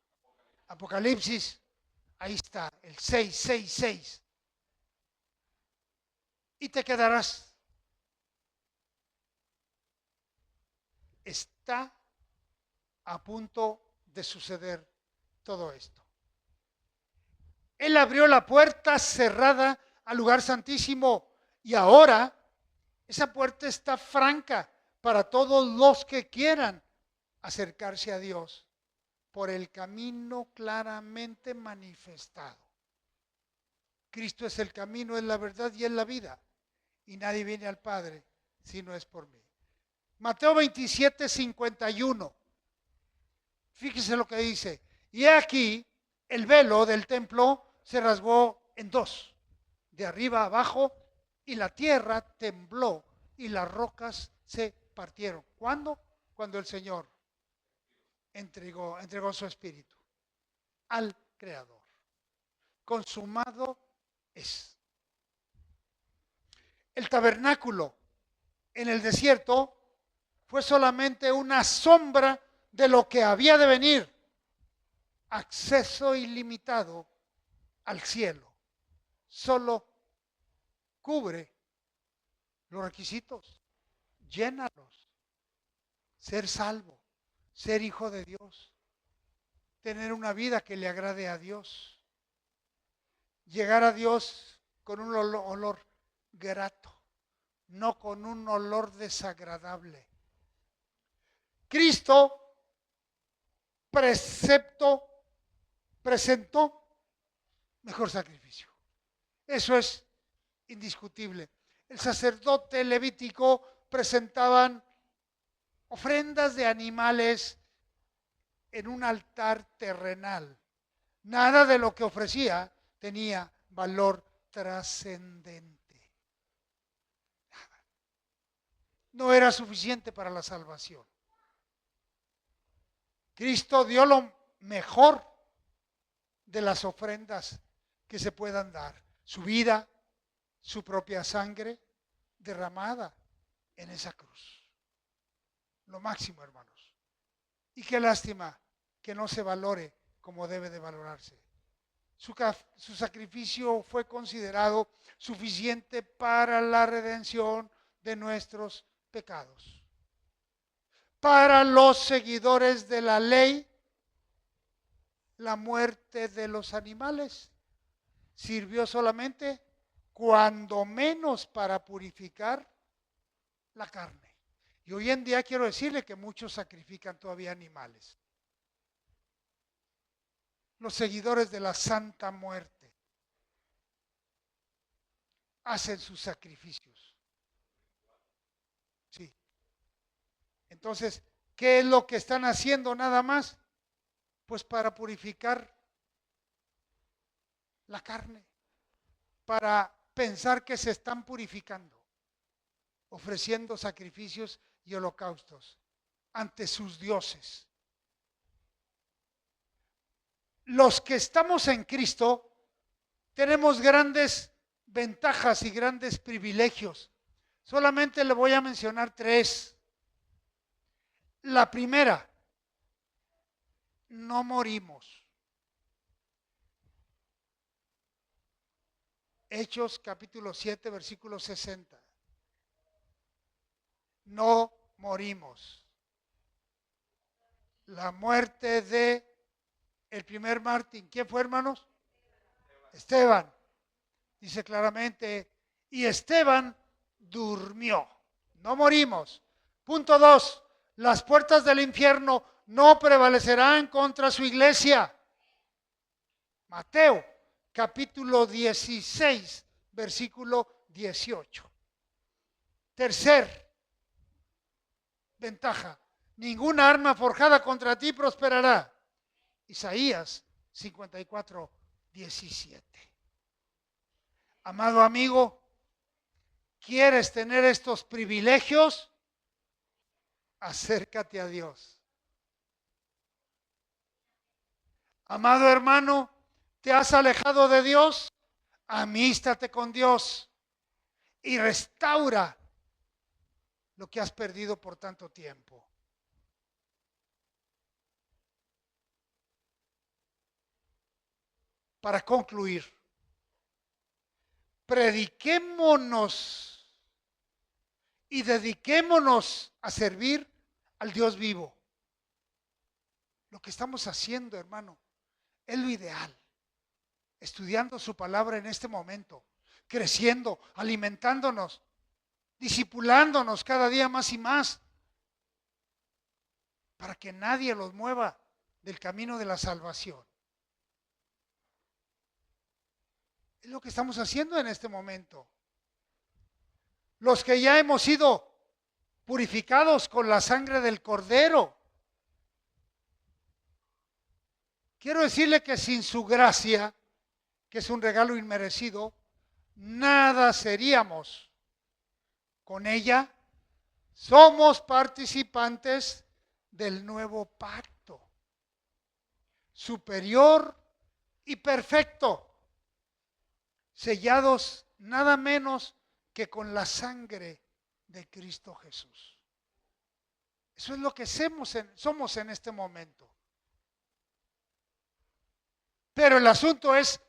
Apocalipsis. Ahí está, el 666. Y te quedarás. Está a punto de suceder todo esto. Él abrió la puerta cerrada al lugar santísimo y ahora esa puerta está franca para todos los que quieran acercarse a Dios por el camino claramente manifestado. Cristo es el camino, es la verdad y es la vida. Y nadie viene al Padre si no es por mí. Mateo 27, 51. Fíjese lo que dice. Y aquí el velo del templo se rasgó en dos, de arriba a abajo, y la tierra tembló y las rocas se partieron. ¿Cuándo? Cuando el Señor entregó su espíritu al Creador. Consumado es. El tabernáculo en el desierto fue solamente una sombra de lo que había de venir. Acceso ilimitado al cielo. Solo cubre los requisitos. Llénalos. Ser salvo. Ser hijo de Dios. Tener una vida que le agrade a Dios. Llegar a Dios con un olor grato, no con un olor desagradable. Cristo presentó mejor sacrificio. Eso es indiscutible. El sacerdote levítico presentaban ofrendas de animales en un altar terrenal. Nada de lo que ofrecía tenía valor trascendente. Nada. No era suficiente para la salvación. Cristo dio lo mejor de las ofrendas que se puedan dar. Su vida, su propia sangre derramada en esa cruz. Lo máximo, hermanos. Y qué lástima que no se valore como debe de valorarse. Su sacrificio fue considerado suficiente para la redención de nuestros pecados. Para los seguidores de la ley, la muerte de los animales sirvió solamente cuando menos para purificar la carne. Y hoy en día quiero decirle que muchos sacrifican todavía animales. Los seguidores de la Santa Muerte hacen sus sacrificios. Sí. Entonces, ¿qué es lo que están haciendo nada más? Pues para purificar la carne, para pensar que se están purificando, ofreciendo sacrificios y holocaustos ante sus dioses. Los que estamos en Cristo tenemos grandes ventajas y grandes privilegios. Solamente le voy a mencionar 3. La primera, no morimos. Hechos capítulo 7, versículo 60. No morimos. La muerte de el primer mártir, ¿quién fue, hermanos? Esteban. Dice claramente, y Esteban durmió. No morimos. Punto 2. Las puertas del infierno no prevalecerán contra su iglesia. Mateo, capítulo 16, versículo 18. Tercer ventaja. Ninguna arma forjada contra ti prosperará. Isaías 54, 17. Amado amigo, ¿quieres tener estos privilegios? Acércate a Dios. Amado hermano, ¿te has alejado de Dios? Amístate con Dios y restaura lo que has perdido por tanto tiempo. Para concluir, prediquémonos y dediquémonos a servir al Dios vivo. Lo que estamos haciendo, hermano, es lo ideal. Estudiando su palabra en este momento, creciendo, alimentándonos, discipulándonos cada día más y más, para que nadie los mueva del camino de la salvación. Es lo que estamos haciendo en este momento. Los que ya hemos sido purificados con la sangre del Cordero. Quiero decirle que sin su gracia, que es un regalo inmerecido, nada seríamos. Con ella somos participantes del nuevo pacto, superior y perfecto, sellados nada menos que con la sangre de Cristo Jesús. Eso es lo que somos en este momento. Pero el asunto es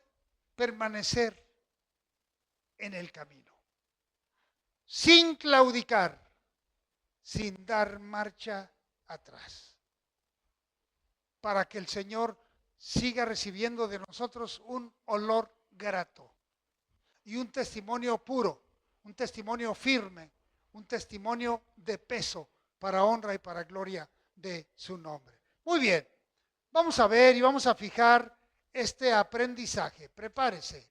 permanecer en el camino, sin claudicar, sin dar marcha atrás, para que el Señor siga recibiendo de nosotros un olor grato y un testimonio puro, un testimonio firme, un testimonio de peso para honra y para gloria de su nombre. Muy bien, vamos a ver y vamos a fijar este aprendizaje. Prepárese,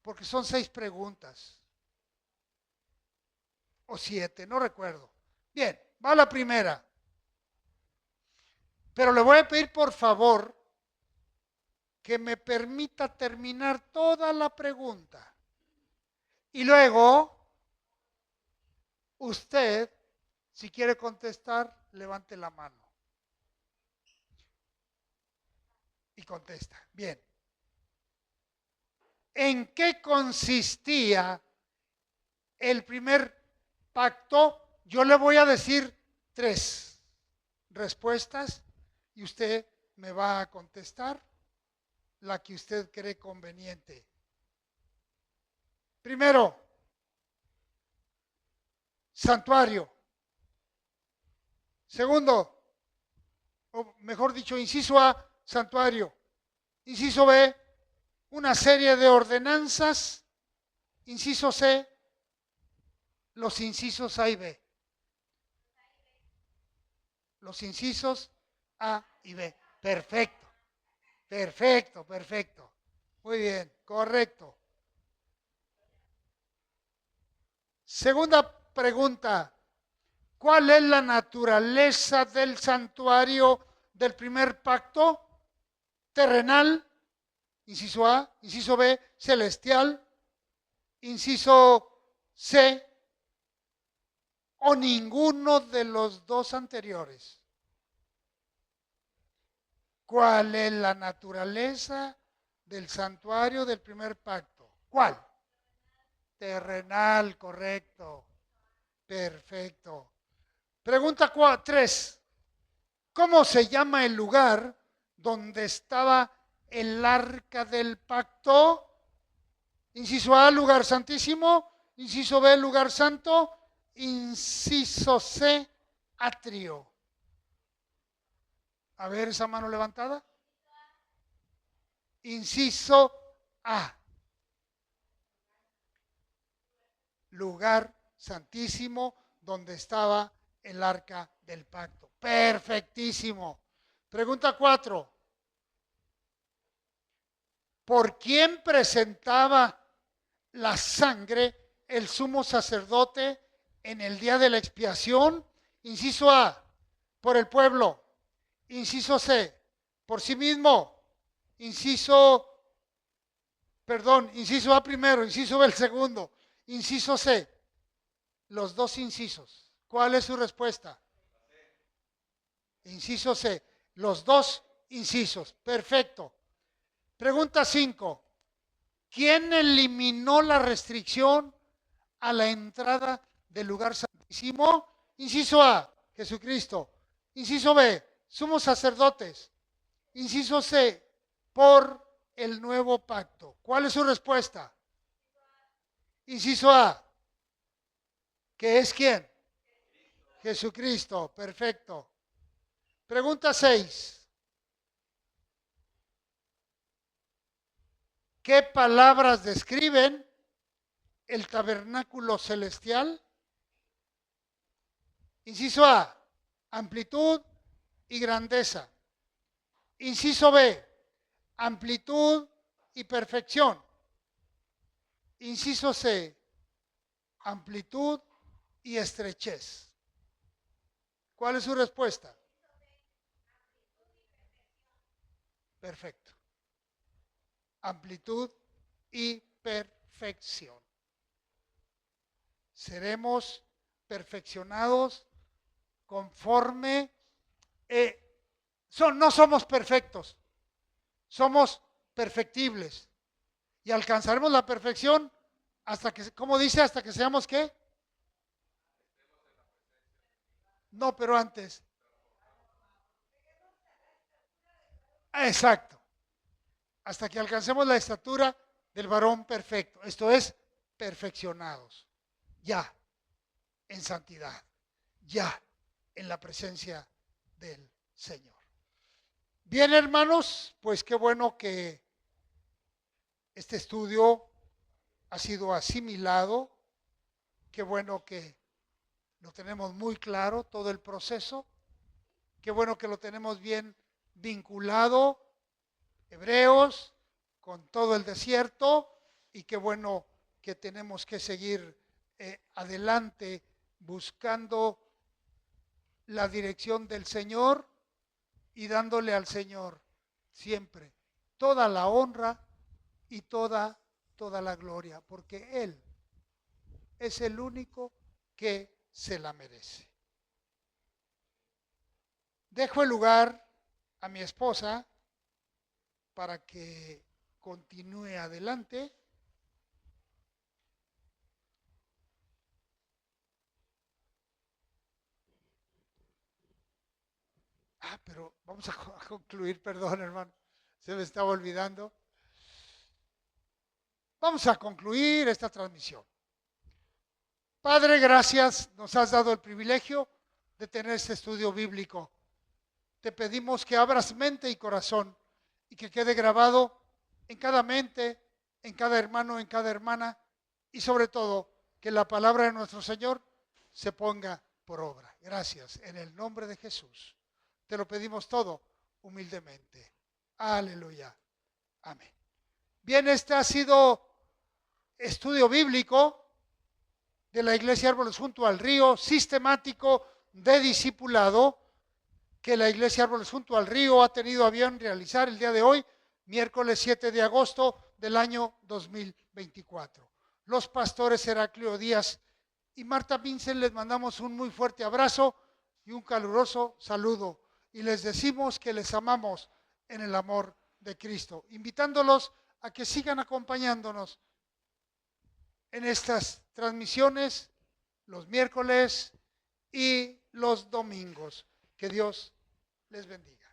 porque son 6 preguntas o 7, no recuerdo. Bien, va la primera. Pero le voy a pedir por favor que me permita terminar toda la pregunta. Y luego, usted, si quiere contestar, levante la mano. Y contesta. Bien. ¿En qué consistía el primer pacto? Yo le voy a decir 3 respuestas y usted me va a contestar la que usted cree conveniente. Primero, santuario. Segundo, o mejor dicho, inciso A, santuario. Inciso B, una serie de ordenanzas. Inciso C, los incisos A y B. Los incisos A y B. Perfecto, perfecto, perfecto. Muy bien, correcto. Segunda pregunta. ¿Cuál es la naturaleza del santuario del primer pacto? Terrenal, inciso A. Inciso B, celestial. Inciso C, o ninguno de los 2 anteriores. ¿Cuál es la naturaleza del santuario del primer pacto? ¿Cuál? Terrenal, correcto. Perfecto. Pregunta 3. ¿Cómo se llama el lugar donde estaba el arca del pacto? Inciso A, lugar santísimo. Inciso B, lugar santo. Inciso C, atrio. A ver esa mano levantada. Inciso A. Lugar santísimo donde estaba el arca del pacto. Perfectísimo. Pregunta 4. ¿Por quién presentaba la sangre el sumo sacerdote en el día de la expiación? Inciso A, por el pueblo. Inciso C, por sí mismo. Inciso A primero, inciso B el segundo. Inciso C, los 2 incisos. ¿Cuál es su respuesta? Inciso C, los 2 incisos. Perfecto. Pregunta 5. ¿Quién eliminó la restricción a la entrada del lugar santísimo? Inciso A, Jesucristo. Inciso B, sumos sacerdotes. Inciso C, por el nuevo pacto. ¿Cuál es su respuesta? Inciso A, ¿que es quién? Jesucristo. Perfecto. Pregunta 6. ¿Qué palabras describen el tabernáculo celestial? Inciso A, amplitud y grandeza. Inciso B, amplitud y perfección. Inciso C, amplitud y estrechez. ¿Cuál es su respuesta? Perfecto. Amplitud y perfección. Seremos perfeccionados conforme, no somos perfectos, somos perfectibles y alcanzaremos la perfección hasta que, ¿cómo dice? Hasta que seamos ¿qué? No, pero antes. Exacto. Hasta que alcancemos la estatura del varón perfecto. Esto es, perfeccionados. Ya, en santidad. Ya, en la presencia del Señor. Bien, hermanos, pues qué bueno que este estudio ha sido asimilado. Qué bueno que lo tenemos muy claro, todo el proceso. Qué bueno que lo tenemos bien vinculado, Hebreos, con todo el desierto. Y qué bueno que tenemos que seguir adelante buscando la dirección del Señor y dándole al Señor siempre toda la honra y toda la gloria, porque Él es el único que se la merece. Dejo el lugar a mi esposa para que continúe adelante. Pero vamos a concluir, perdón, hermano, se me estaba olvidando. Vamos a concluir esta transmisión. Padre, gracias, nos has dado el privilegio de tener este estudio bíblico. Te pedimos que abras mente y corazón y que quede grabado en cada mente, en cada hermano, en cada hermana y sobre todo que la palabra de nuestro Señor se ponga por obra. Gracias, en el nombre de Jesús. Te lo pedimos todo humildemente. Aleluya. Amén. Bien, este ha sido estudio bíblico de la Iglesia Árboles junto al Río, sistemático de discipulado, que la Iglesia Árboles junto al Río ha tenido a bien realizar el día de hoy, miércoles 7 de agosto del año 2024. Los pastores Heraclio Díaz y Marta Vincent les mandamos un muy fuerte abrazo y un caluroso saludo. Y les decimos que les amamos en el amor de Cristo, invitándolos a que sigan acompañándonos en estas transmisiones los miércoles y los domingos. Que Dios les bendiga.